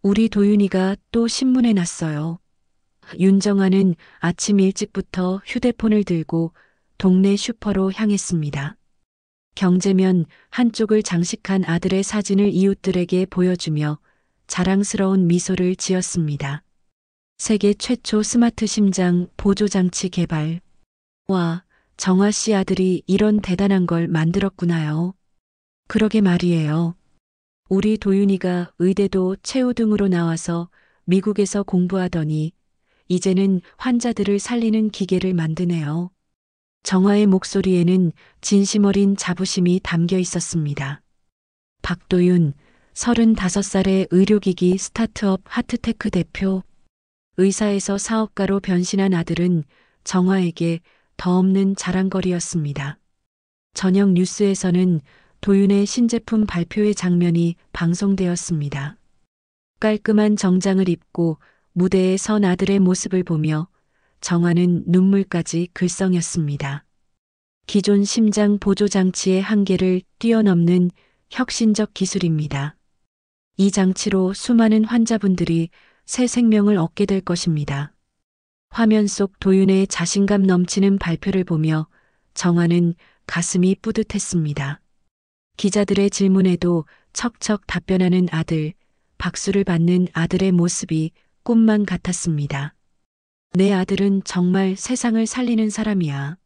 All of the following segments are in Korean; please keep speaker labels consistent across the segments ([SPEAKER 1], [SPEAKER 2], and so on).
[SPEAKER 1] 우리 도윤이가 또 신문에 났어요. 윤정아는 아침 일찍부터 휴대폰을 들고 동네 슈퍼로 향했습니다. 경제면 한쪽을 장식한 아들의 사진을 이웃들에게 보여주며 자랑스러운 미소를 지었습니다. 세계 최초 스마트 심장 보조장치 개발. 와, 정아 씨 아들이 이런 대단한 걸 만들었구나요. 그러게 말이에요. 우리 도윤이가 의대도 최우등으로 나와서 미국에서 공부하더니 이제는 환자들을 살리는 기계를 만드네요. 정화의 목소리에는 진심 어린 자부심이 담겨 있었습니다. 박도윤, 35살의 의료기기 스타트업 하트테크 대표. 의사에서 사업가로 변신한 아들은 정화에게 더 없는 자랑거리였습니다. 저녁 뉴스에서는 도윤의 신제품 발표회 장면이 방송되었습니다. 깔끔한 정장을 입고 무대에 선 아들의 모습을 보며 정화는 눈물까지 글썽였습니다. 기존 심장 보조 장치의 한계를 뛰어넘는 혁신적 기술입니다. 이 장치로 수많은 환자분들이 새 생명을 얻게 될 것입니다. 화면 속 도윤의 자신감 넘치는 발표를 보며 정화는 가슴이 뿌듯했습니다. 기자들의 질문에도 척척 답변하는 아들, 박수를 받는 아들의 모습이 꿈만 같았습니다. 내 아들은 정말 세상을 살리는 사람이야.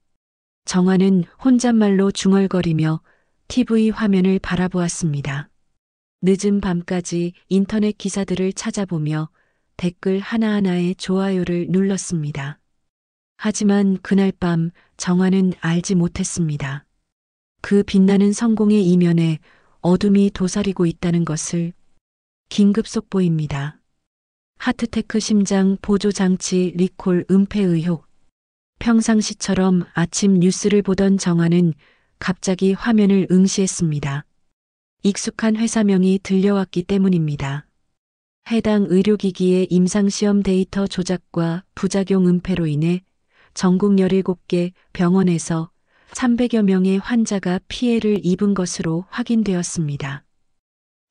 [SPEAKER 1] 정화는 혼잣말로 중얼거리며 TV 화면을 바라보았습니다. 늦은 밤까지 인터넷 기사들을 찾아보며 댓글 하나하나에 좋아요를 눌렀습니다. 하지만 그날 밤 정화는 알지 못했습니다. 그 빛나는 성공의 이면에 어둠이 도사리고 있다는 것을. 긴급 속보입니다. 하트테크 심장 보조 장치 리콜 은폐 의혹. 평상시처럼 아침 뉴스를 보던 정화는 갑자기 화면을 응시했습니다. 익숙한 회사명이 들려왔기 때문입니다. 해당 의료기기의 임상시험 데이터 조작과 부작용 은폐로 인해 전국 17개 병원에서 300여 명의 환자가 피해를 입은 것으로 확인되었습니다.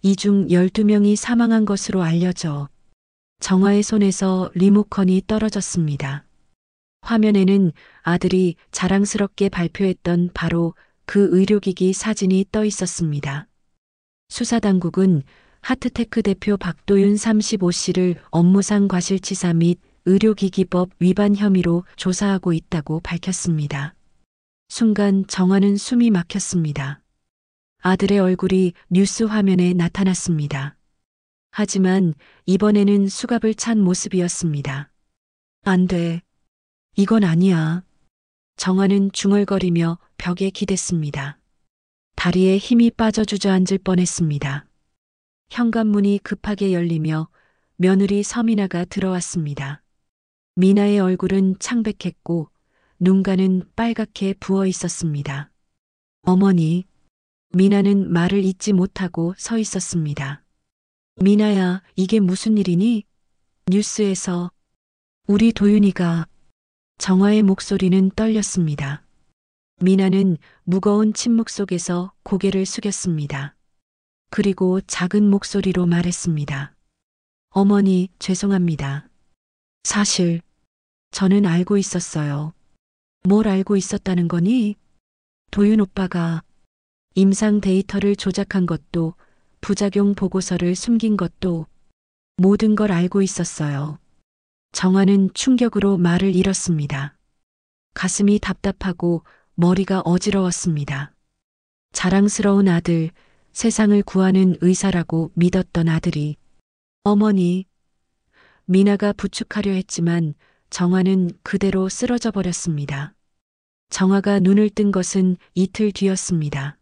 [SPEAKER 1] 이 중 12명이 사망한 것으로 알려져 정화의 손에서 리모컨이 떨어졌습니다. 화면에는 아들이 자랑스럽게 발표했던 바로 그 의료기기 사진이 떠 있었습니다. 수사당국은 하트테크 대표 박도윤 35씨를 업무상 과실치사 및 의료기기법 위반 혐의로 조사하고 있다고 밝혔습니다. 순간 정화는 숨이 막혔습니다. 아들의 얼굴이 뉴스 화면에 나타났습니다. 하지만 이번에는 수갑을 찬 모습이었습니다. 안 돼. 이건 아니야. 정화는 중얼거리며 벽에 기댔습니다. 다리에 힘이 빠져 주저앉을 뻔했습니다. 현관문이 급하게 열리며 며느리 서민아가 들어왔습니다. 미나의 얼굴은 창백했고 눈가는 빨갛게 부어 있었습니다. 어머니. 미나는 말을 잇지 못하고 서 있었습니다. 미나야, 이게 무슨 일이니? 뉴스에서 우리 도윤이가. 정화의 목소리는 떨렸습니다. 미나는 무거운 침묵 속에서 고개를 숙였습니다. 그리고 작은 목소리로 말했습니다. 어머니, 죄송합니다. 사실 저는 알고 있었어요. 뭘 알고 있었다는 거니? 도윤 오빠가 임상 데이터를 조작한 것도 부작용 보고서를 숨긴 것도 모든 걸 알고 있었어요. 정화는 충격으로 말을 잃었습니다. 가슴이 답답하고 머리가 어지러웠습니다. 자랑스러운 아들, 세상을 구하는 의사라고 믿었던 아들이. 어머니. 미나가 부축하려 했지만 정화는 그대로 쓰러져 버렸습니다. 정화가 눈을 뜬 것은 이틀 뒤였습니다.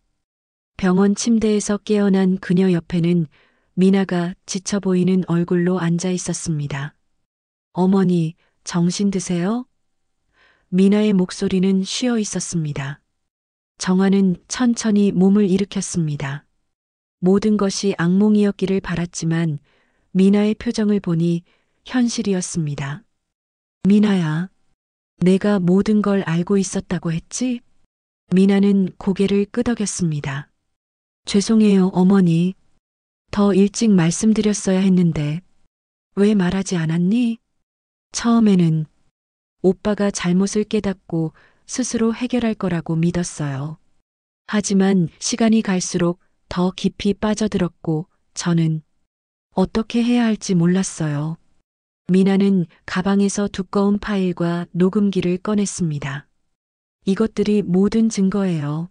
[SPEAKER 1] 병원 침대에서 깨어난 그녀 옆에는 미나가 지쳐 보이는 얼굴로 앉아 있었습니다. 어머니, 정신 드세요? 미나의 목소리는 쉬어 있었습니다. 정화는 천천히 몸을 일으켰습니다. 모든 것이 악몽이었기를 바랐지만 미나의 표정을 보니 현실이었습니다. 미나야, 내가 모든 걸 알고 있었다고 했지? 미나는 고개를 끄덕였습니다. 죄송해요, 어머니. 더 일찍 말씀드렸어야 했는데. 왜 말하지 않았니? 처음에는 오빠가 잘못을 깨닫고 스스로 해결할 거라고 믿었어요. 하지만 시간이 갈수록 더 깊이 빠져들었고 저는 어떻게 해야 할지 몰랐어요. 미나는 가방에서 두꺼운 파일과 녹음기를 꺼냈습니다. 이것들이 모든 증거예요.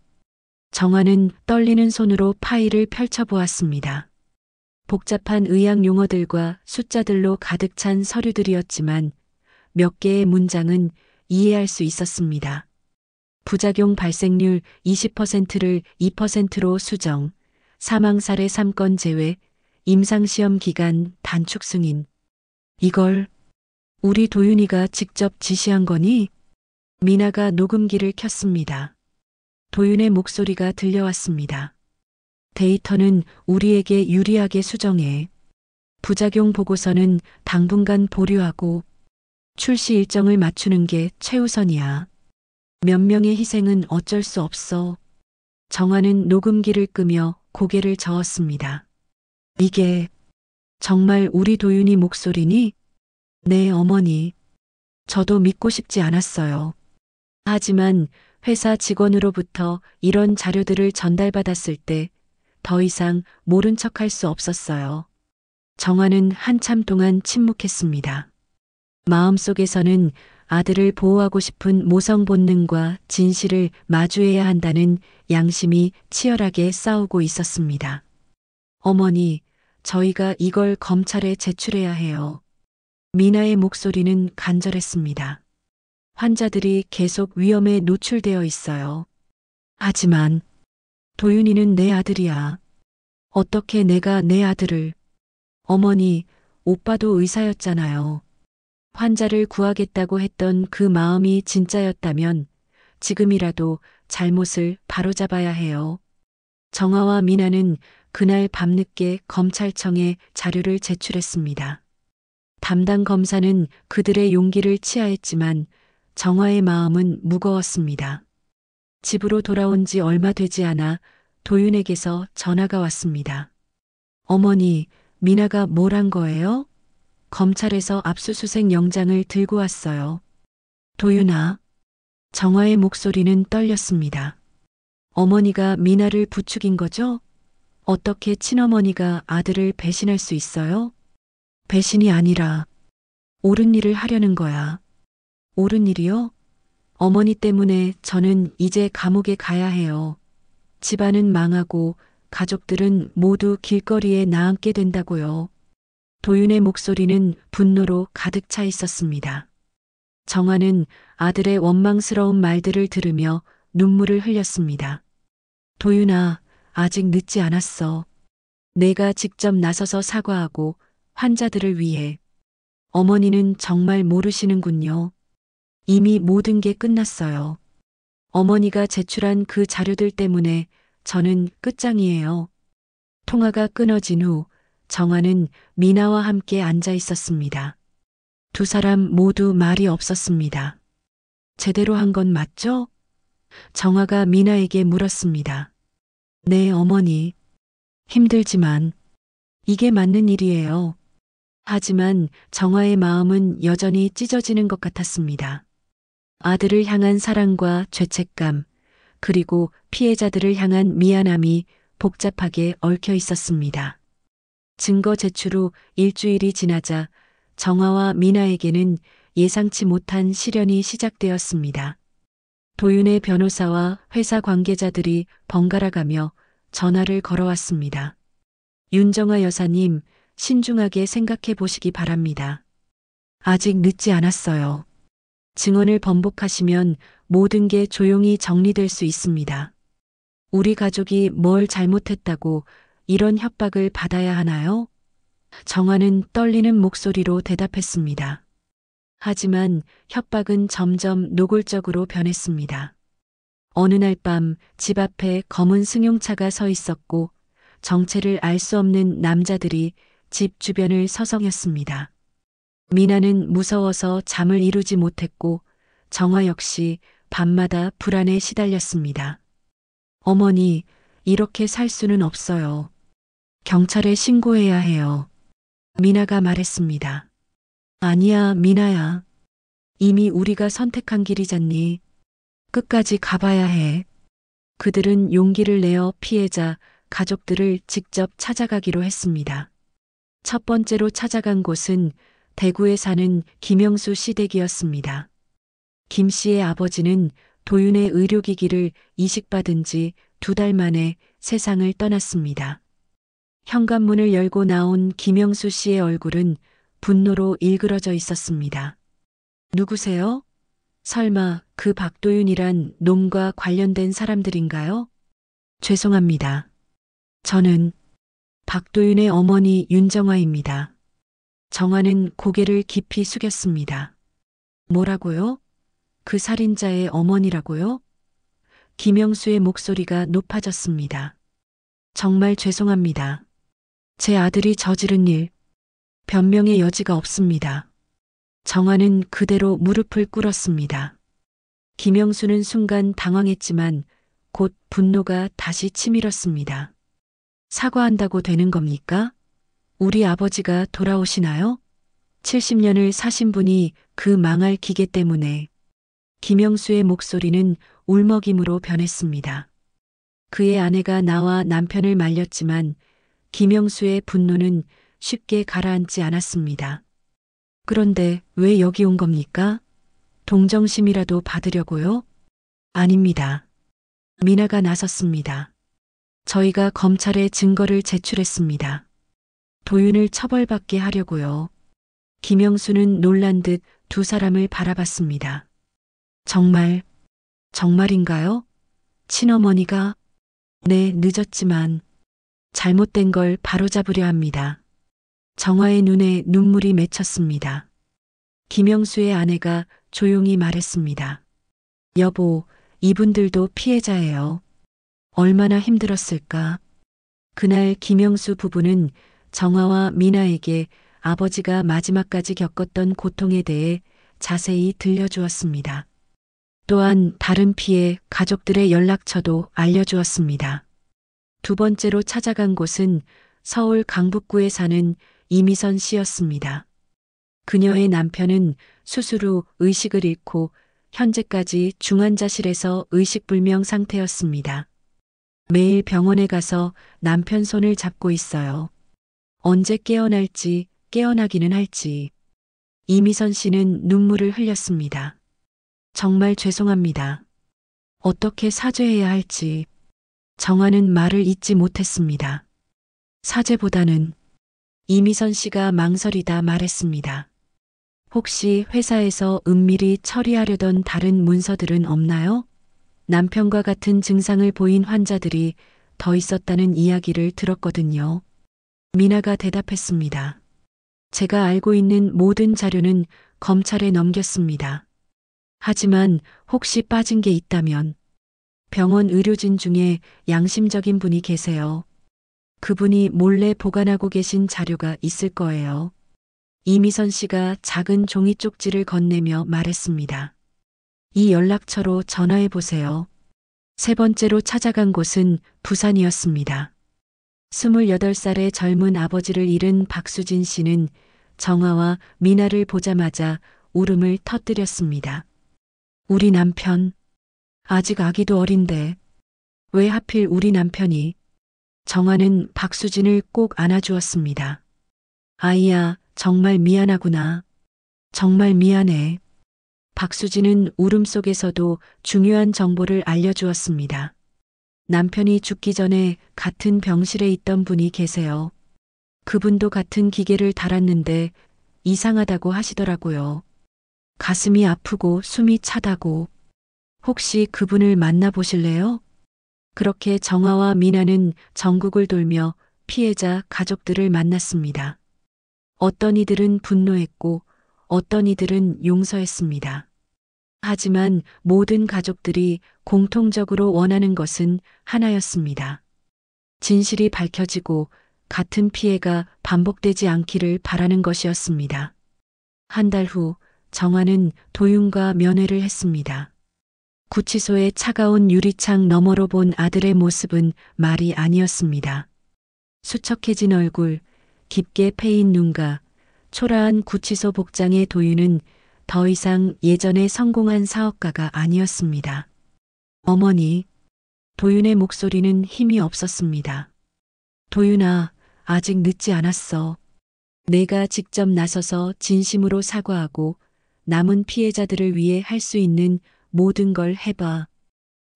[SPEAKER 1] 정화는 떨리는 손으로 파일을 펼쳐보았습니다. 복잡한 의학 용어들과 숫자들로 가득 찬 서류들이었지만 몇 개의 문장은 이해할 수 있었습니다. 부작용 발생률 20%를 2%로 수정, 사망 사례 3건 제외, 임상시험 기간 단축 승인. 이걸 우리 도윤이가 직접 지시한 거니? 미나가 녹음기를 켰습니다. 도윤의 목소리가 들려왔습니다. 데이터는 우리에게 유리하게 수정해. 부작용 보고서는 당분간 보류하고 출시 일정을 맞추는 게 최우선이야. 몇 명의 희생은 어쩔 수 없어. 정화는 녹음기를 끄며 고개를 저었습니다. 이게 정말 우리 도윤이 목소리니? 네, 어머니. 저도 믿고 싶지 않았어요. 하지만 회사 직원으로부터 이런 자료들을 전달받았을 때 더 이상 모른 척할 수 없었어요. 정화는 한참 동안 침묵했습니다. 마음속에서는 아들을 보호하고 싶은 모성 본능과 진실을 마주해야 한다는 양심이 치열하게 싸우고 있었습니다. 어머니, 저희가 이걸 검찰에 제출해야 해요. 미나의 목소리는 간절했습니다. 환자들이 계속 위험에 노출되어 있어요. 하지만 도윤이는 내 아들이야. 어떻게 내가 내 아들을... 어머니, 오빠도 의사였잖아요. 환자를 구하겠다고 했던 그 마음이 진짜였다면 지금이라도 잘못을 바로잡아야 해요. 정화와 미나는 그날 밤늦게 검찰청에 자료를 제출했습니다. 담당 검사는 그들의 용기를 치하했지만 정화의 마음은 무거웠습니다. 집으로 돌아온 지 얼마 되지 않아 도윤에게서 전화가 왔습니다. 어머니, 미나가 뭘 한 거예요? 검찰에서 압수수색 영장을 들고 왔어요. 도윤아. 정화의 목소리는 떨렸습니다. 어머니가 미나를 부추긴 거죠? 어떻게 친어머니가 아들을 배신할 수 있어요? 배신이 아니라 옳은 일을 하려는 거야. 옳은 일이요? 어머니 때문에 저는 이제 감옥에 가야 해요. 집안은 망하고 가족들은 모두 길거리에 나앉게 된다고요. 도윤의 목소리는 분노로 가득 차 있었습니다. 정화는 아들의 원망스러운 말들을 들으며 눈물을 흘렸습니다. 도윤아, 아직 늦지 않았어. 내가 직접 나서서 사과하고 환자들을 위해. 어머니는 정말 모르시는군요. 이미 모든 게 끝났어요. 어머니가 제출한 그 자료들 때문에 저는 끝장이에요. 통화가 끊어진 후 정화는 미나와 함께 앉아 있었습니다. 두 사람 모두 말이 없었습니다. 제대로 한 건 맞죠? 정화가 미나에게 물었습니다. 네, 어머니. 힘들지만 이게 맞는 일이에요. 하지만 정화의 마음은 여전히 찢어지는 것 같았습니다. 아들을 향한 사랑과 죄책감, 그리고 피해자들을 향한 미안함이 복잡하게 얽혀 있었습니다. 증거 제출 후 일주일이 지나자 정화와 미나에게는 예상치 못한 시련이 시작되었습니다. 도윤의 변호사와 회사 관계자들이 번갈아가며 전화를 걸어왔습니다. 윤정아 여사님, 신중하게 생각해 보시기 바랍니다. 아직 늦지 않았어요. 증언을 번복하시면 모든 게 조용히 정리될 수 있습니다. 우리 가족이 뭘 잘못했다고 이런 협박을 받아야 하나요? 정화는 떨리는 목소리로 대답했습니다. 하지만 협박은 점점 노골적으로 변했습니다. 어느 날 밤 집 앞에 검은 승용차가 서 있었고 정체를 알 수 없는 남자들이 집 주변을 서성였습니다. 미나는 무서워서 잠을 이루지 못했고 정화 역시 밤마다 불안에 시달렸습니다. 어머니, 이렇게 살 수는 없어요. 경찰에 신고해야 해요. 미나가 말했습니다. 아니야, 미나야. 이미 우리가 선택한 길이잖니. 끝까지 가봐야 해. 그들은 용기를 내어 피해자, 가족들을 직접 찾아가기로 했습니다. 첫 번째로 찾아간 곳은 대구에 사는 김영수 씨 댁이었습니다. 김 씨의 아버지는 도윤의 의료기기를 이식받은 지 2달 만에 세상을 떠났습니다. 현관문을 열고 나온 김영수 씨의 얼굴은 분노로 일그러져 있었습니다. 누구세요? 설마 그 박도윤이란 놈과 관련된 사람들인가요? 죄송합니다. 저는 박도윤의 어머니 윤정화입니다. 정화는 고개를 깊이 숙였습니다. 뭐라고요? 그 살인자의 어머니라고요? 김영수의 목소리가 높아졌습니다. 정말 죄송합니다. 제 아들이 저지른 일, 변명의 여지가 없습니다. 정화는 그대로 무릎을 꿇었습니다. 김영수는 순간 당황했지만 곧 분노가 다시 치밀었습니다. 사과한다고 되는 겁니까? 우리 아버지가 돌아오시나요? 70년을 사신 분이 그 망할 기계 때문에. 김영수의 목소리는 울먹임으로 변했습니다. 그의 아내가 나와 남편을 말렸지만 김영수의 분노는 쉽게 가라앉지 않았습니다. 그런데 왜 여기 온 겁니까? 동정심이라도 받으려고요? 아닙니다. 미나가 나섰습니다. 저희가 검찰에 증거를 제출했습니다. 도윤을 처벌받게 하려고요. 김영수는 놀란 듯 두 사람을 바라봤습니다. 정말인가요? 친어머니가? 네, 늦었지만 잘못된 걸 바로잡으려 합니다. 정화의 눈에 눈물이 맺혔습니다. 김영수의 아내가 조용히 말했습니다. 여보, 이분들도 피해자예요. 얼마나 힘들었을까? 그날 김영수 부부는 정화와 미나에게 아버지가 마지막까지 겪었던 고통에 대해 자세히 들려주었습니다. 또한 다른 피해 가족들의 연락처도 알려주었습니다. 두 번째로 찾아간 곳은 서울 강북구에 사는 이미선 씨였습니다. 그녀의 남편은 수술 후 의식을 잃고 현재까지 중환자실에서 의식불명 상태였습니다. 매일 병원에 가서 남편 손을 잡고 있어요. 언제 깨어날지, 깨어나기는 할지. 이미선 씨는 눈물을 흘렸습니다. 정말 죄송합니다. 어떻게 사죄해야 할지. 정화는 말을 잇지 못했습니다. 사죄보다는 이미선 씨가 망설이다 말했습니다. 혹시 회사에서 은밀히 처리하려던 다른 문서들은 없나요? 남편과 같은 증상을 보인 환자들이 더 있었다는 이야기를 들었거든요. 미나가 대답했습니다. 제가 알고 있는 모든 자료는 검찰에 넘겼습니다. 하지만 혹시 빠진 게 있다면 병원 의료진 중에 양심적인 분이 계세요. 그분이 몰래 보관하고 계신 자료가 있을 거예요. 이미선 씨가 작은 종이 쪽지를 건네며 말했습니다. 이 연락처로 전화해 보세요. 세 번째로 찾아간 곳은 부산이었습니다. 28살의 젊은 아버지를 잃은 박수진 씨는 정화와 미나를 보자마자 울음을 터뜨렸습니다. 우리 남편, 아직 아기도 어린데 왜 하필 우리 남편이? 정화는 박수진을 꼭 안아주었습니다. 아이야, 정말 미안하구나. 정말 미안해. 박수진은 울음 속에서도 중요한 정보를 알려주었습니다. 남편이 죽기 전에 같은 병실에 있던 분이 계세요. 그분도 같은 기계를 달았는데 이상하다고 하시더라고요. 가슴이 아프고 숨이 차다고. 혹시 그분을 만나보실래요? 그렇게 정화와 미나는 전국을 돌며 피해자 가족들을 만났습니다. 어떤 이들은 분노했고 어떤 이들은 용서했습니다. 하지만 모든 가족들이 공통적으로 원하는 것은 하나였습니다. 진실이 밝혀지고 같은 피해가 반복되지 않기를 바라는 것이었습니다. 한 달 후 정화는 도윤과 면회를 했습니다. 구치소의 차가운 유리창 너머로 본 아들의 모습은 말이 아니었습니다. 수척해진 얼굴, 깊게 패인 눈과 초라한 구치소 복장의 도윤은 더 이상 예전에 성공한 사업가가 아니었습니다. 어머니, 도윤의 목소리는 힘이 없었습니다. 도윤아, 아직 늦지 않았어. 내가 직접 나서서 진심으로 사과하고 남은 피해자들을 위해 할 수 있는 모든 걸 해봐.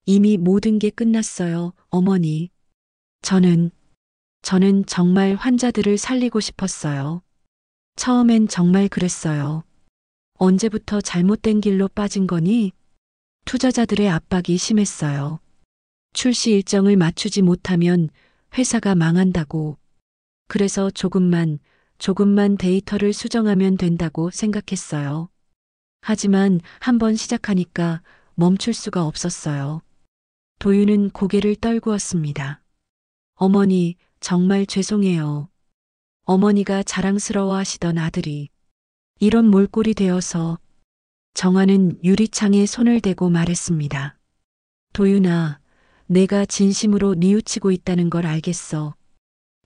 [SPEAKER 1] 이미 모든 게 끝났어요, 어머니. 저는 정말 환자들을 살리고 싶었어요. 처음엔 정말 그랬어요. 언제부터 잘못된 길로 빠진 거니? 투자자들의 압박이 심했어요. 출시 일정을 맞추지 못하면 회사가 망한다고. 그래서 조금만 데이터를 수정하면 된다고 생각했어요. 하지만 한번 시작하니까 멈출 수가 없었어요. 도윤은 고개를 떨구었습니다. 어머니, 정말 죄송해요. 어머니가 자랑스러워 하시던 아들이 이런 몰골이 되어서. 정화는 유리창에 손을 대고 말했습니다. 도윤아, 내가 진심으로 뉘우치고 있다는 걸 알겠어.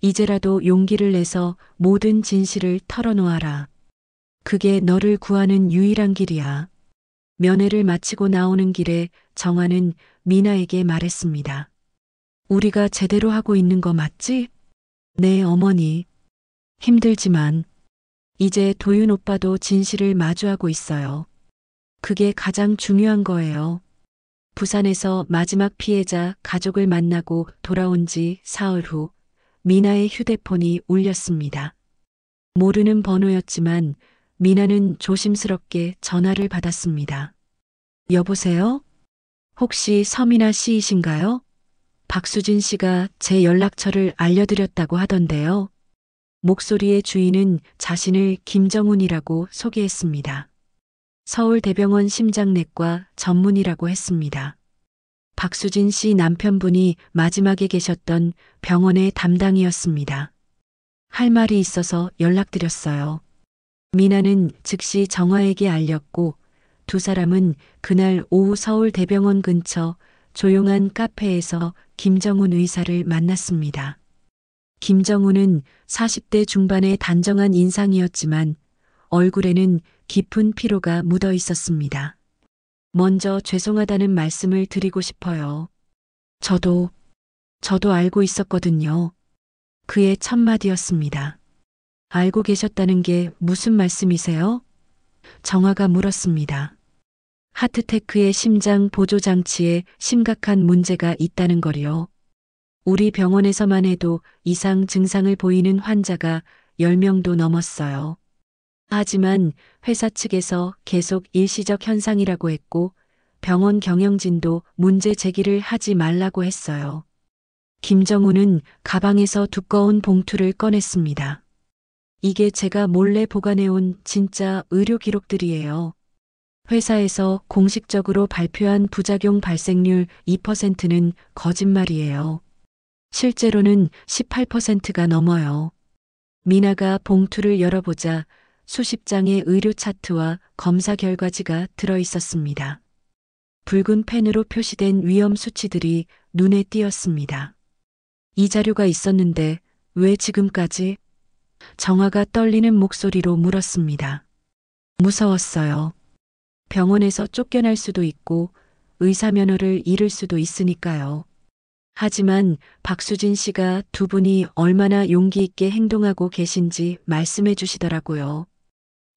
[SPEAKER 1] 이제라도 용기를 내서 모든 진실을 털어놓아라. 그게 너를 구하는 유일한 길이야. 면회를 마치고 나오는 길에 정화는 미나에게 말했습니다. 우리가 제대로 하고 있는 거 맞지? 네, 어머니. 힘들지만 이제 도윤 오빠도 진실을 마주하고 있어요. 그게 가장 중요한 거예요. 부산에서 마지막 피해자 가족을 만나고 돌아온 지 사흘 후 미나의 휴대폰이 울렸습니다. 모르는 번호였지만 미나는 조심스럽게 전화를 받았습니다. 여보세요? 혹시 서미나 씨이신가요? 박수진 씨가 제 연락처를 알려드렸다고 하던데요. 목소리의 주인은 자신을 김정훈이라고 소개했습니다. 서울대병원 심장내과 전문의라고 했습니다. 박수진 씨 남편분이 마지막에 계셨던 병원의 담당이었습니다. 할 말이 있어서 연락드렸어요. 미나는 즉시 정화에게 알렸고 두 사람은 그날 오후 서울대병원 근처 조용한 카페에서 김정훈 의사를 만났습니다. 김정훈은 40대 중반의 단정한 인상이었지만 얼굴에는 깊은 피로가 묻어 있었습니다. 먼저 죄송하다는 말씀을 드리고 싶어요. 저도 알고 있었거든요. 그의 첫 마디였습니다. 알고 계셨다는 게 무슨 말씀이세요? 정화가 물었습니다. 하트테크의 심장 보조 장치에 심각한 문제가 있다는 거요. 우리 병원에서만 해도 이상 증상을 보이는 환자가 10명도 넘었어요. 하지만 회사 측에서 계속 일시적 현상이라고 했고 병원 경영진도 문제 제기를 하지 말라고 했어요. 김정훈은 가방에서 두꺼운 봉투를 꺼냈습니다. 이게 제가 몰래 보관해온 진짜 의료 기록들이에요. 회사에서 공식적으로 발표한 부작용 발생률 2%는 거짓말이에요. 실제로는 18%가 넘어요. 미나가 봉투를 열어보자 수십 장의 의료 차트와 검사 결과지가 들어 있었습니다. 붉은 펜으로 표시된 위험 수치들이 눈에 띄었습니다. 이 자료가 있었는데 왜 지금까지? 정화가 떨리는 목소리로 물었습니다. 무서웠어요. 병원에서 쫓겨날 수도 있고 의사 면허를 잃을 수도 있으니까요. 하지만 박수진 씨가 두 분이 얼마나 용기 있게 행동하고 계신지 말씀해 주시더라고요.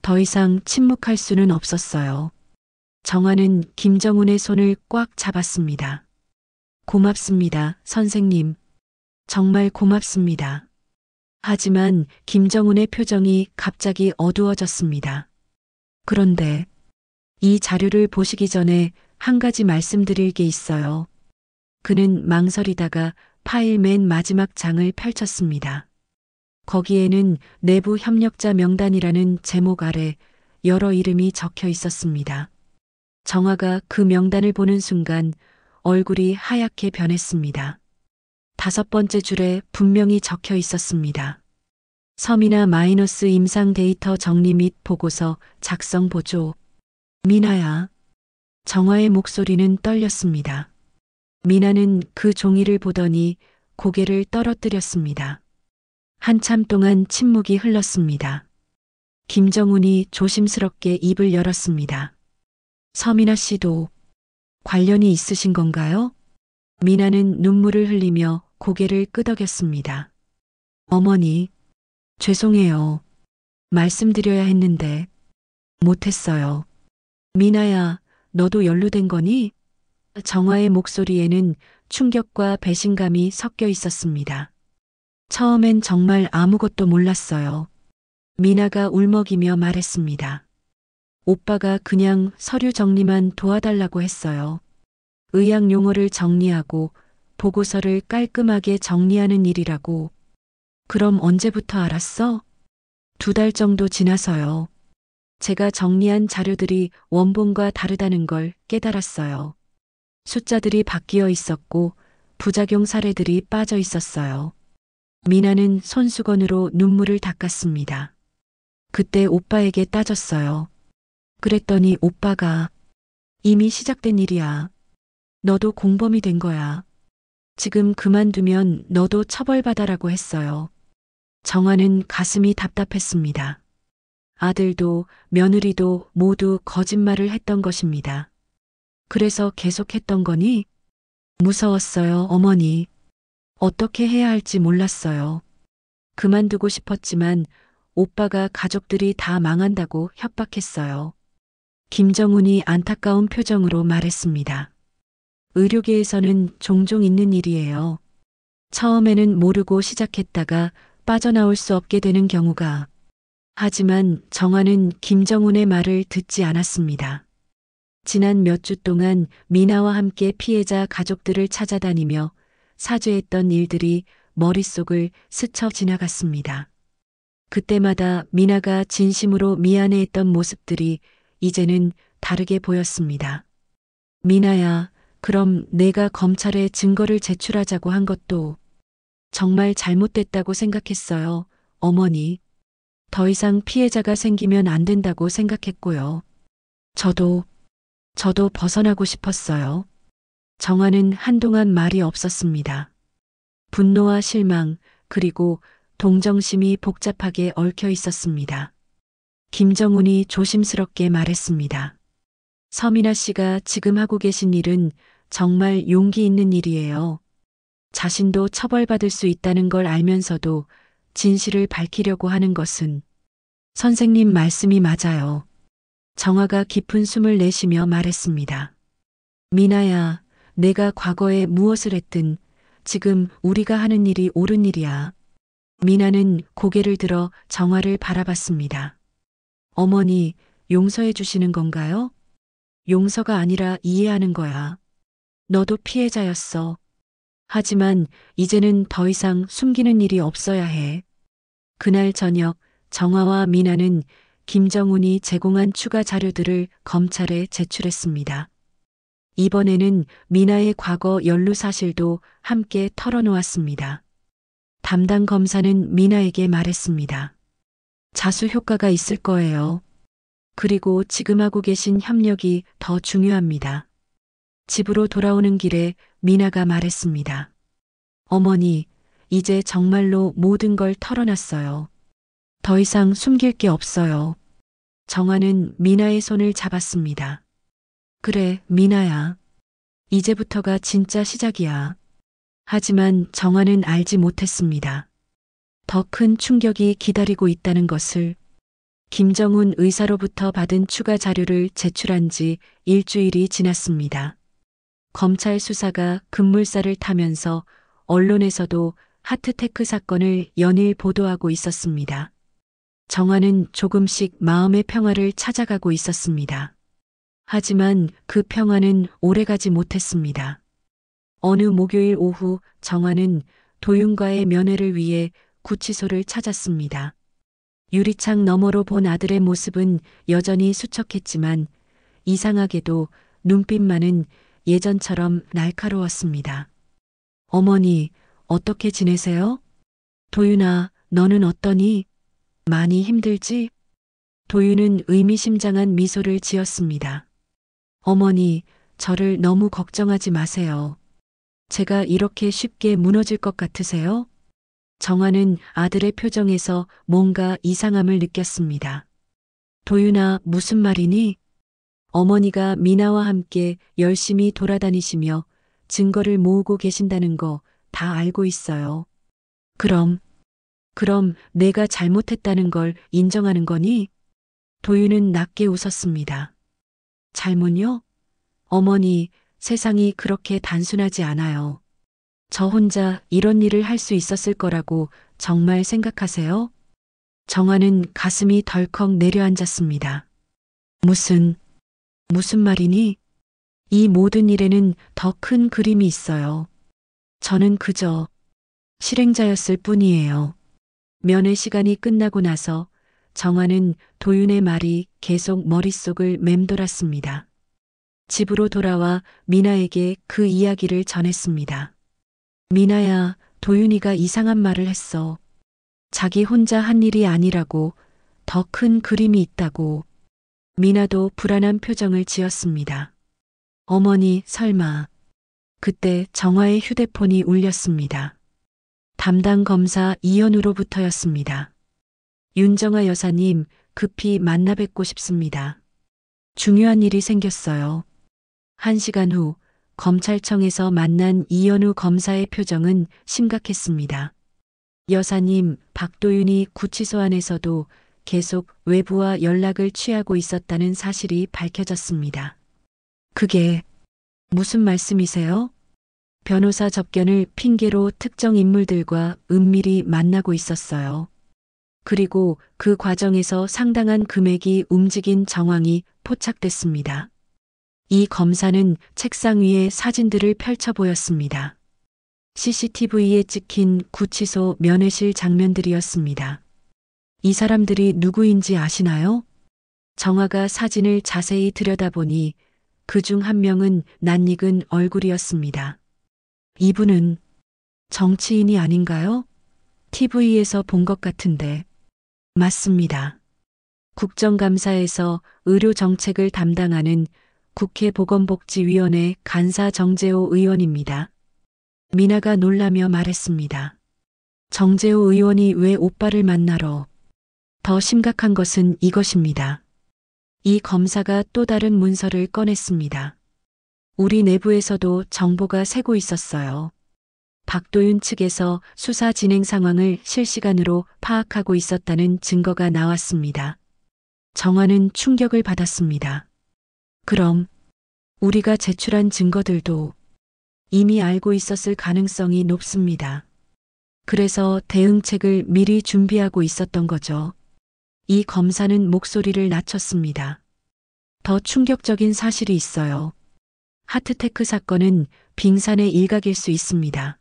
[SPEAKER 1] 더 이상 침묵할 수는 없었어요. 정화는 김정훈의 손을 꽉 잡았습니다. 고맙습니다, 선생님. 정말 고맙습니다. 하지만 김정훈의 표정이 갑자기 어두워졌습니다. 그런데 이 자료를 보시기 전에 한 가지 말씀드릴 게 있어요. 그는 망설이다가 파일 맨 마지막 장을 펼쳤습니다. 거기에는 내부 협력자 명단이라는 제목 아래 여러 이름이 적혀 있었습니다. 정화가 그 명단을 보는 순간 얼굴이 하얗게 변했습니다. 5번째 줄에 분명히 적혀 있었습니다. 서미나 마이너스 임상 데이터 정리 및 보고서 작성 보조. 미나야. 정화의 목소리는 떨렸습니다. 미나는 그 종이를 보더니 고개를 떨어뜨렸습니다. 한참 동안 침묵이 흘렀습니다. 김정훈이 조심스럽게 입을 열었습니다. 서민아 씨도 관련이 있으신 건가요? 미나는 눈물을 흘리며 고개를 끄덕였습니다. 어머니, 죄송해요. 말씀드려야 했는데 못했어요. 미나야, 너도 연루된 거니? 정화의 목소리에는 충격과 배신감이 섞여 있었습니다. 처음엔 정말 아무것도 몰랐어요. 미나가 울먹이며 말했습니다. 오빠가 그냥 서류 정리만 도와달라고 했어요. 의학 용어를 정리하고 보고서를 깔끔하게 정리하는 일이라고. 그럼 언제부터 알았어? 2달 정도 지나서요. 제가 정리한 자료들이 원본과 다르다는 걸 깨달았어요. 숫자들이 바뀌어 있었고 부작용 사례들이 빠져 있었어요. 미나는 손수건으로 눈물을 닦았습니다. 그때 오빠에게 따졌어요. 그랬더니 오빠가 이미 시작된 일이야. 너도 공범이 된 거야. 지금 그만두면 너도 처벌받아라고 했어요. 정화는 가슴이 답답했습니다. 아들도 며느리도 모두 거짓말을 했던 것입니다. 그래서 계속했던 거니? 무서웠어요, 어머니. 어떻게 해야 할지 몰랐어요. 그만두고 싶었지만 오빠가 가족들이 다 망한다고 협박했어요. 김정훈이 안타까운 표정으로 말했습니다. 의료계에서는 종종 있는 일이에요. 처음에는 모르고 시작했다가 빠져나올 수 없게 되는 경우가. 하지만 정화는 김정훈의 말을 듣지 않았습니다. 지난 몇 주 동안 미나와 함께 피해자 가족들을 찾아다니며 사죄했던 일들이 머릿속을 스쳐 지나갔습니다. 그때마다 미나가 진심으로 미안해했던 모습들이 이제는 다르게 보였습니다. 미나야, 그럼 내가 검찰에 증거를 제출하자고 한 것도 정말 잘못됐다고 생각했어요, 어머니. 더 이상 피해자가 생기면 안 된다고 생각했고요. 저도 벗어나고 싶었어요. 정화는 한동안 말이 없었습니다. 분노와 실망, 그리고 동정심이 복잡하게 얽혀 있었습니다. 김정훈이 조심스럽게 말했습니다. 서민아 씨가 지금 하고 계신 일은 정말 용기 있는 일이에요. 자신도 처벌받을 수 있다는 걸 알면서도 진실을 밝히려고 하는 것은. 선생님 말씀이 맞아요. 정화가 깊은 숨을 내쉬며 말했습니다. 미나야, 내가 과거에 무엇을 했든 지금 우리가 하는 일이 옳은 일이야. 미나는 고개를 들어 정화를 바라봤습니다. 어머니, 용서해 주시는 건가요? 용서가 아니라 이해하는 거야. 너도 피해자였어. 하지만 이제는 더 이상 숨기는 일이 없어야 해. 그날 저녁 정화와 미나는 김정훈이 제공한 추가 자료들을 검찰에 제출했습니다. 이번에는 미나의 과거 연루 사실도 함께 털어놓았습니다. 담당 검사는 미나에게 말했습니다. 자수 효과가 있을 거예요. 그리고 지금 하고 계신 협력이 더 중요합니다. 집으로 돌아오는 길에 미나가 말했습니다. 어머니, 이제 정말로 모든 걸 털어놨어요. 더 이상 숨길 게 없어요. 정화는 미나의 손을 잡았습니다. 그래, 미나야. 이제부터가 진짜 시작이야. 하지만 정화는 알지 못했습니다. 더 큰 충격이 기다리고 있다는 것을. 김정훈 의사로부터 받은 추가 자료를 제출한 지 일주일이 지났습니다. 검찰 수사가 급물살을 타면서 언론에서도 하트테크 사건을 연일 보도하고 있었습니다. 정화는 조금씩 마음의 평화를 찾아가고 있었습니다. 하지만 그 평화는 오래가지 못했습니다. 어느 목요일 오후 정화는 도윤과의 면회를 위해 구치소를 찾았습니다. 유리창 너머로 본 아들의 모습은 여전히 수척했지만 이상하게도 눈빛만은 예전처럼 날카로웠습니다. 어머니, 어떻게 지내세요? 도윤아, 너는 어떠니? 많이 힘들지? 도윤은 의미심장한 미소를 지었습니다. 어머니, 저를 너무 걱정하지 마세요. 제가 이렇게 쉽게 무너질 것 같으세요? 정화는 아들의 표정에서 뭔가 이상함을 느꼈습니다. 도윤아, 무슨 말이니? 어머니가 미나와 함께 열심히 돌아다니시며 증거를 모으고 계신다는 거 다 알고 있어요. 그럼 내가 잘못했다는 걸 인정하는 거니? 도윤은 낮게 웃었습니다. 잘못요? 어머니, 세상이 그렇게 단순하지 않아요. 저 혼자 이런 일을 할 수 있었을 거라고 정말 생각하세요? 정화는 가슴이 덜컥 내려앉았습니다. 무슨 말이니? 이 모든 일에는 더 큰 그림이 있어요. 저는 그저 실행자였을 뿐이에요. 면회 시간이 끝나고 나서 정화는 도윤의 말이 계속 머릿속을 맴돌았습니다. 집으로 돌아와 미나에게 그 이야기를 전했습니다. 미나야, 도윤이가 이상한 말을 했어. 자기 혼자 한 일이 아니라고, 더 큰 그림이 있다고. 미나도 불안한 표정을 지었습니다. 어머니, 설마. 그때 정화의 휴대폰이 울렸습니다. 담당 검사 이현우로부터였습니다. 윤정아 여사님, 급히 만나 뵙고 싶습니다. 중요한 일이 생겼어요. 1시간 후 검찰청에서 만난 이현우 검사의 표정은 심각했습니다. 여사님, 박도윤이 구치소 안에서도 계속 외부와 연락을 취하고 있었다는 사실이 밝혀졌습니다. 그게 무슨 말씀이세요? 변호사 접견을 핑계로 특정 인물들과 은밀히 만나고 있었어요. 그리고 그 과정에서 상당한 금액이 움직인 정황이 포착됐습니다. 이 검사는 책상 위에 사진들을 펼쳐 보였습니다. CCTV에 찍힌 구치소 면회실 장면들이었습니다. 이 사람들이 누구인지 아시나요? 정화가 사진을 자세히 들여다보니 그중 한 명은 낯익은 얼굴이었습니다. 이분은 정치인이 아닌가요? TV에서 본 것 같은데. 맞습니다. 국정감사에서 의료정책을 담당하는 국회 보건복지위원회 간사 정재호 의원입니다. 미나가 놀라며 말했습니다. 정재호 의원이 왜 오빠를 만나러? 더 심각한 것은 이것입니다. 이 검사가 또 다른 문서를 꺼냈습니다. 우리 내부에서도 정보가 새고 있었어요. 박도윤 측에서 수사 진행 상황을 실시간으로 파악하고 있었다는 증거가 나왔습니다. 정화는 충격을 받았습니다. 그럼 우리가 제출한 증거들도 이미 알고 있었을 가능성이 높습니다. 그래서 대응책을 미리 준비하고 있었던 거죠. 이 검사는 목소리를 낮췄습니다. 더 충격적인 사실이 있어요. 하트테크 사건은 빙산의 일각일 수 있습니다.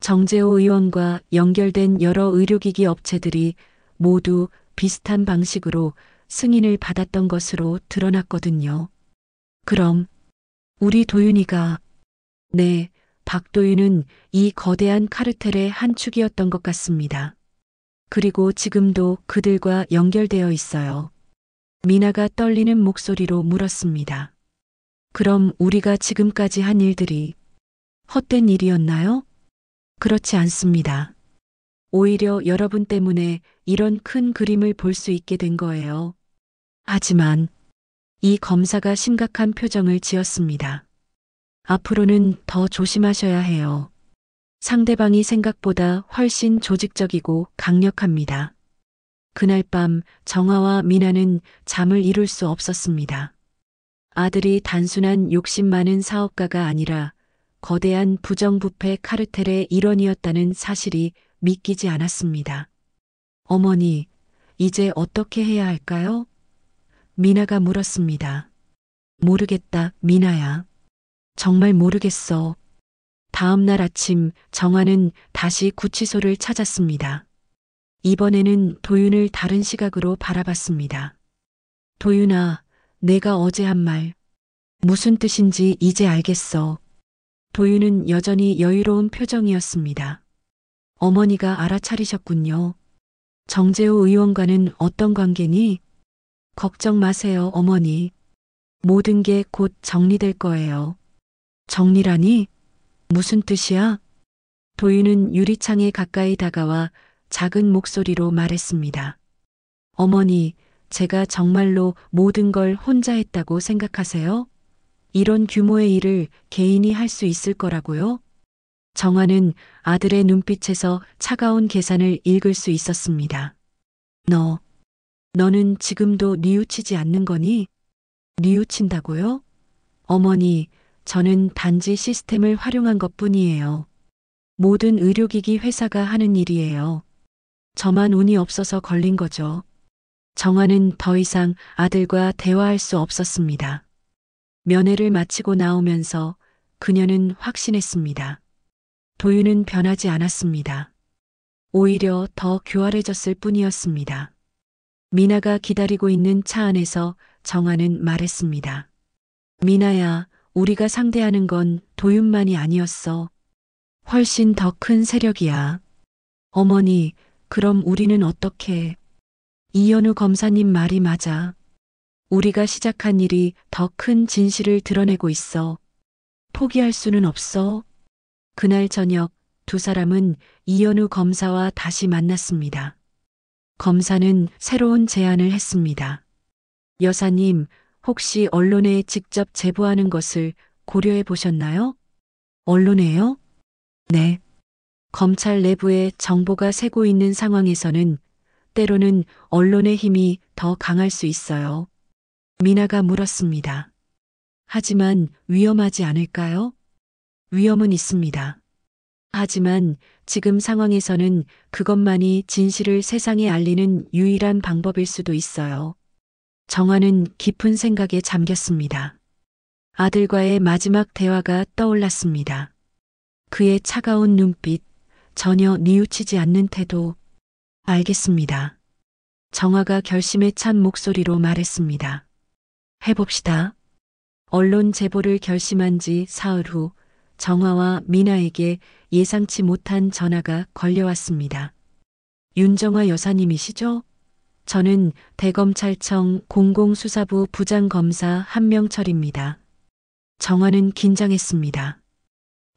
[SPEAKER 1] 정재호 의원과 연결된 여러 의료기기 업체들이 모두 비슷한 방식으로 승인을 받았던 것으로 드러났거든요. 그럼 우리 도윤이가, 네, 박도윤은 이 거대한 카르텔의 한 축이었던 것 같습니다. 그리고 지금도 그들과 연결되어 있어요. 미나가 떨리는 목소리로 물었습니다. 그럼 우리가 지금까지 한 일들이 헛된 일이었나요? 그렇지 않습니다. 오히려 여러분 때문에 이런 큰 그림을 볼 수 있게 된 거예요. 하지만 이 검사가 심각한 표정을 지었습니다. 앞으로는 더 조심하셔야 해요. 상대방이 생각보다 훨씬 조직적이고 강력합니다. 그날 밤 정화와 미나는 잠을 이룰 수 없었습니다. 아들이 단순한 욕심 많은 사업가가 아니라 거대한 부정부패 카르텔의 일원이었다는 사실이 믿기지 않았습니다. 어머니, 이제 어떻게 해야 할까요? 미나가 물었습니다. 모르겠다, 미나야. 정말 모르겠어. 다음 날 아침 정화는 다시 구치소를 찾았습니다. 이번에는 도윤을 다른 시각으로 바라봤습니다. 도윤아, 내가 어제 한 말, 무슨 뜻인지 이제 알겠어. 도윤은 여전히 여유로운 표정이었습니다. 어머니가 알아차리셨군요. 정재호 의원과는 어떤 관계니? 걱정 마세요, 어머니. 모든 게 곧 정리될 거예요. 정리라니? 무슨 뜻이야? 도윤은 유리창에 가까이 다가와 작은 목소리로 말했습니다. 어머니, 제가 정말로 모든 걸 혼자 했다고 생각하세요? 이런 규모의 일을 개인이 할 수 있을 거라고요? 정화는 아들의 눈빛에서 차가운 계산을 읽을 수 있었습니다. 너는 지금도 뉘우치지 않는 거니? 뉘우친다고요? 어머니, 저는 단지 시스템을 활용한 것뿐이에요. 모든 의료기기 회사가 하는 일이에요. 저만 운이 없어서 걸린 거죠. 정화는 더 이상 아들과 대화할 수 없었습니다. 면회를 마치고 나오면서 그녀는 확신했습니다. 도윤은 변하지 않았습니다. 오히려 더 교활해졌을 뿐이었습니다. 미나가 기다리고 있는 차 안에서 정화는 말했습니다. 미나야, 우리가 상대하는 건 도윤만이 아니었어. 훨씬 더 큰 세력이야. 어머니, 그럼 우리는 어떻게? 이현우 검사님 말이 맞아. 우리가 시작한 일이 더 큰 진실을 드러내고 있어. 포기할 수는 없어. 그날 저녁 두 사람은 이현우 검사와 다시 만났습니다. 검사는 새로운 제안을 했습니다. 여사님, 혹시 언론에 직접 제보하는 것을 고려해 보셨나요? 언론에요? 네. 검찰 내부에 정보가 새고 있는 상황에서는 때로는 언론의 힘이 더 강할 수 있어요. 미나가 물었습니다. 하지만 위험하지 않을까요? 위험은 있습니다. 하지만 지금 상황에서는 그것만이 진실을 세상에 알리는 유일한 방법일 수도 있어요. 정화는 깊은 생각에 잠겼습니다. 아들과의 마지막 대화가 떠올랐습니다. 그의 차가운 눈빛, 전혀 뉘우치지 않는 태도. 알겠습니다. 정화가 결심에 찬 목소리로 말했습니다. 해봅시다. 언론 제보를 결심한 지 사흘 후 정화와 미나에게 예상치 못한 전화가 걸려왔습니다. 윤정화 여사님이시죠? 저는 대검찰청 공공수사부 부장검사 한명철입니다. 정화는 긴장했습니다.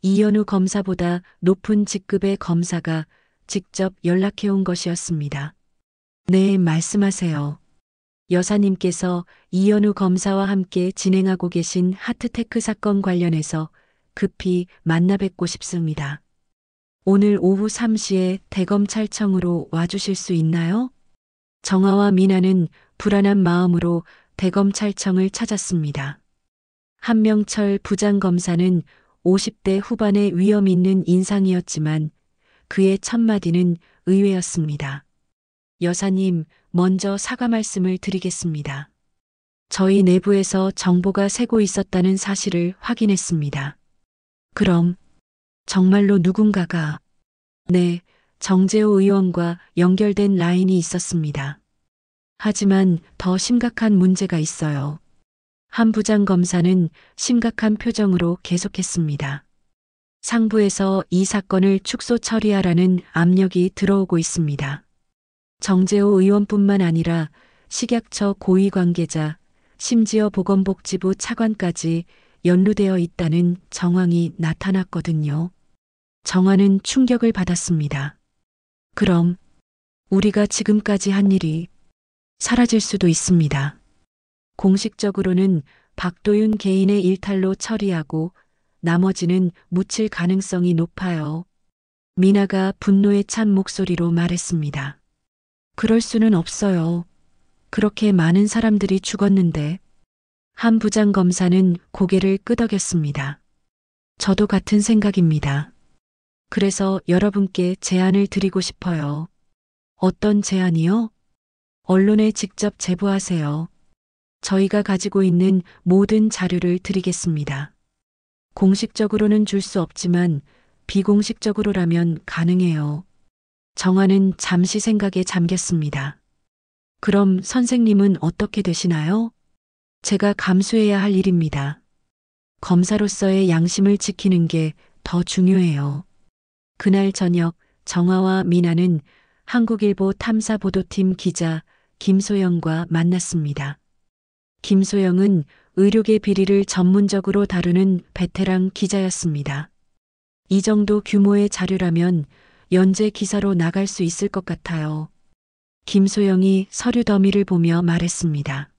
[SPEAKER 1] 이현우 검사보다 높은 직급의 검사가 직접 연락해온 것이었습니다. 네, 말씀하세요. 여사님께서 이현우 검사와 함께 진행하고 계신 하트테크 사건 관련해서 급히 만나 뵙고 싶습니다. 오늘 오후 3시에 대검찰청으로 와주실 수 있나요? 정화와 미나는 불안한 마음으로 대검찰청을 찾았습니다. 한명철 부장검사는 50대 후반의 위험 있는 인상이었지만 그의 첫마디는 의외였습니다. 여사님, 먼저 사과 말씀을 드리겠습니다. 저희 내부에서 정보가 새고 있었다는 사실을 확인했습니다. 그럼 정말로 누군가가 네, 정재호 의원과 연결된 라인이 있었습니다. 하지만 더 심각한 문제가 있어요. 한 부장검사는 심각한 표정으로 계속했습니다. 상부에서 이 사건을 축소 처리하라는 압력이 들어오고 있습니다. 정재호 의원뿐만 아니라 식약처 고위 관계자, 심지어 보건복지부 차관까지 연루되어 있다는 정황이 나타났거든요. 정화는 충격을 받았습니다. 그럼 우리가 지금까지 한 일이 사라질 수도 있습니다. 공식적으로는 박도윤 개인의 일탈로 처리하고 나머지는 묻힐 가능성이 높아요. 미나가 분노에 찬 목소리로 말했습니다. 그럴 수는 없어요. 그렇게 많은 사람들이 죽었는데. 한 부장검사는 고개를 끄덕였습니다. 저도 같은 생각입니다. 그래서 여러분께 제안을 드리고 싶어요. 어떤 제안이요? 언론에 직접 제보하세요. 저희가 가지고 있는 모든 자료를 드리겠습니다. 공식적으로는 줄 수 없지만 비공식적으로라면 가능해요. 정화는 잠시 생각에 잠겼습니다. 그럼 선생님은 어떻게 되시나요? 제가 감수해야 할 일입니다. 검사로서의 양심을 지키는 게 더 중요해요. 그날 저녁 정화와 미나는 한국일보 탐사보도팀 기자 김소영과 만났습니다. 김소영은 의료계 비리를 전문적으로 다루는 베테랑 기자였습니다. 이 정도 규모의 자료라면 연재 기사로 나갈 수 있을 것 같아요. 김소영이 서류 더미를 보며 말했습니다.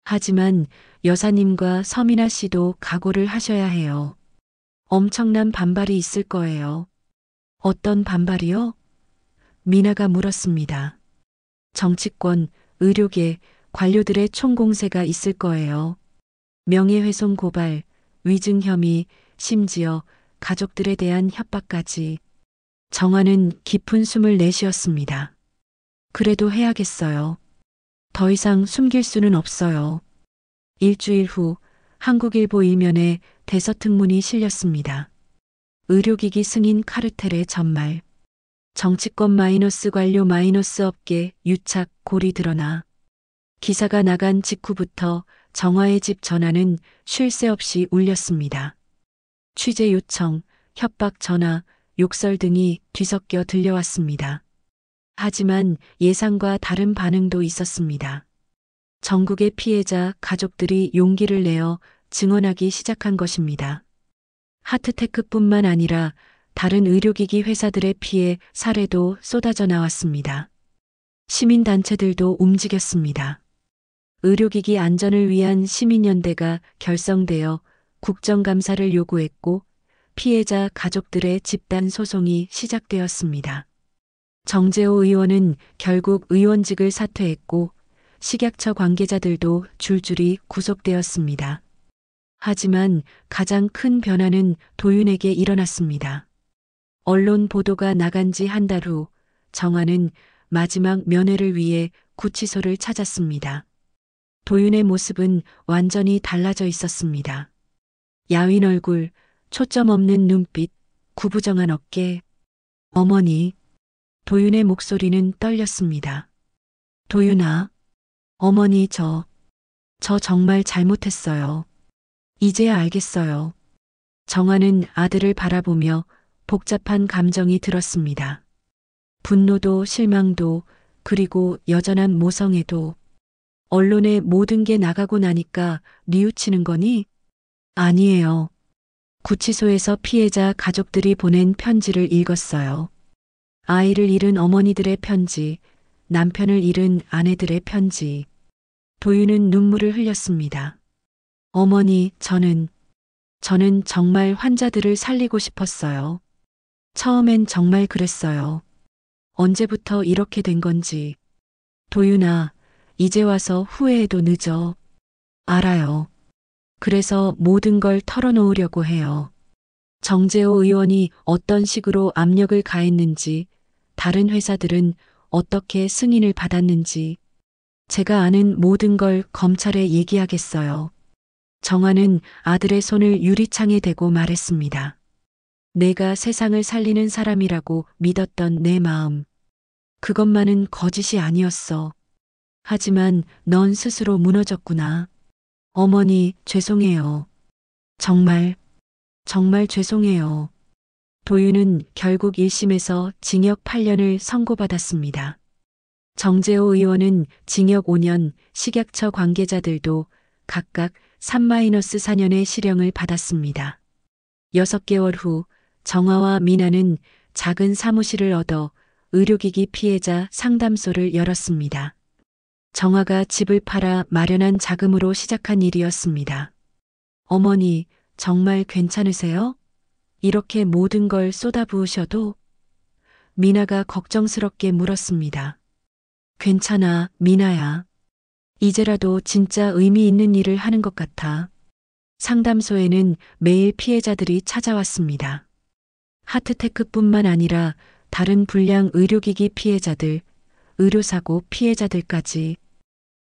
[SPEAKER 1] 하지만 여사님과 서민아 씨도 각오를 하셔야 해요. 엄청난 반발이 있을 거예요. 어떤 반발이요? 미나가 물었습니다. 정치권, 의료계, 관료들의 총공세가 있을 거예요. 명예훼손 고발, 위증 혐의, 심지어 가족들에 대한 협박까지. 정화는 깊은 숨을 내쉬었습니다. 그래도 해야겠어요. 더 이상 숨길 수는 없어요. 일주일 후 한국일보 일면에 대서특문이 실렸습니다. 의료기기 승인 카르텔의 전말. 정치권 마이너스 관료 마이너스 업계 유착 골이 드러나. 기사가 나간 직후부터 정화의 집 전화는 쉴 새 없이 울렸습니다. 취재 요청, 협박 전화, 욕설 등이 뒤섞여 들려왔습니다. 하지만 예상과 다른 반응도 있었습니다. 전국의 피해자 가족들이 용기를 내어 증언하기 시작한 것입니다. 하트테크뿐만 아니라 다른 의료기기 회사들의 피해 사례도 쏟아져 나왔습니다. 시민단체들도 움직였습니다. 의료기기 안전을 위한 시민연대가 결성되어 국정감사를 요구했고 피해자 가족들의 집단 소송이 시작되었습니다. 정재호 의원은 결국 의원직을 사퇴했고 식약처 관계자들도 줄줄이 구속되었습니다. 하지만 가장 큰 변화는 도윤에게 일어났습니다. 언론 보도가 나간 지 한 달 후 정화는 마지막 면회를 위해 구치소를 찾았습니다. 도윤의 모습은 완전히 달라져 있었습니다. 야윈 얼굴, 초점 없는 눈빛, 구부정한 어깨. 어머니. 도윤의 목소리는 떨렸습니다. 도윤아. 어머니 저 정말 잘못했어요. 이제야 알겠어요. 정화는 아들을 바라보며 복잡한 감정이 들었습니다. 분노도 실망도 그리고 여전한 모성애도. 언론에 모든 게 나가고 나니까 뉘우치는 거니? 아니에요. 구치소에서 피해자 가족들이 보낸 편지를 읽었어요. 아이를 잃은 어머니들의 편지, 남편을 잃은 아내들의 편지. 도윤은 눈물을 흘렸습니다. 어머니, 저는 정말 환자들을 살리고 싶었어요. 처음엔 정말 그랬어요. 언제부터 이렇게 된 건지. 도윤아, 이제 와서 후회해도 늦어. 알아요. 그래서 모든 걸 털어놓으려고 해요. 정재호 의원이 어떤 식으로 압력을 가했는지, 다른 회사들은 어떻게 승인을 받았는지, 제가 아는 모든 걸 검찰에 얘기하겠어요. 정화는 아들의 손을 유리창에 대고 말했습니다. 내가 세상을 살리는 사람이라고 믿었던 내 마음. 그것만은 거짓이 아니었어. 하지만 넌 스스로 무너졌구나. 어머니, 죄송해요. 정말 죄송해요. 도윤은 결국 1심에서 징역 8년을 선고받았습니다. 정재호 의원은 징역 5년, 식약처 관계자들도 각각 3-4년의 실형을 받았습니다. 6개월 후 정화와 미나는 작은 사무실을 얻어 의료기기 피해자 상담소를 열었습니다. 정화가 집을 팔아 마련한 자금으로 시작한 일이었습니다. 어머니, 정말 괜찮으세요? 이렇게 모든 걸 쏟아부으셔도? 미나가 걱정스럽게 물었습니다. 괜찮아, 미나야. 이제라도 진짜 의미 있는 일을 하는 것 같아. 상담소에는 매일 피해자들이 찾아왔습니다. 하트테크뿐만 아니라 다른 불량 의료기기 피해자들, 의료사고 피해자들까지.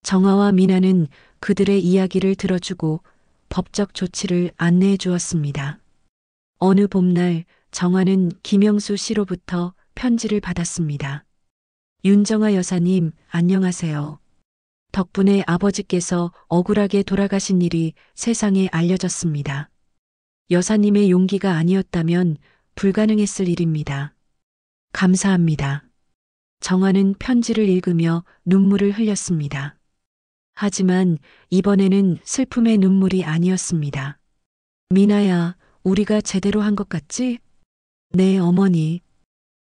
[SPEAKER 1] 정화와 미나는 그들의 이야기를 들어주고 법적 조치를 안내해 주었습니다. 어느 봄날 정화는 김영수 씨로부터 편지를 받았습니다. 윤정아 여사님, 안녕하세요. 덕분에 아버지께서 억울하게 돌아가신 일이 세상에 알려졌습니다. 여사님의 용기가 아니었다면 불가능했을 일입니다. 감사합니다. 정화는 편지를 읽으며 눈물을 흘렸습니다. 하지만 이번에는 슬픔의 눈물이 아니었습니다. 미나야, 우리가 제대로 한 것 같지? 네, 어머니.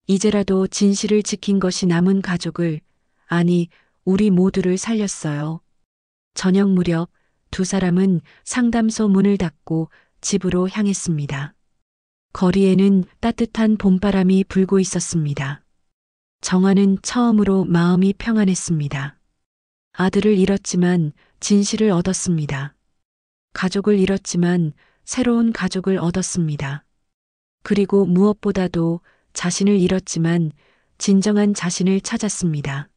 [SPEAKER 1] 이제라도 진실을 지킨 것이 남은 가족을, 아니, 우리 모두를 살렸어요. 저녁 무렵 두 사람은 상담소 문을 닫고 집으로 향했습니다. 거리에는 따뜻한 봄바람이 불고 있었습니다. 정화는 처음으로 마음이 평안했습니다. 아들을 잃었지만 진실을 얻었습니다. 가족을 잃었지만 새로운 가족을 얻었습니다. 그리고 무엇보다도 자신을 잃었지만 진정한 자신을 찾았습니다.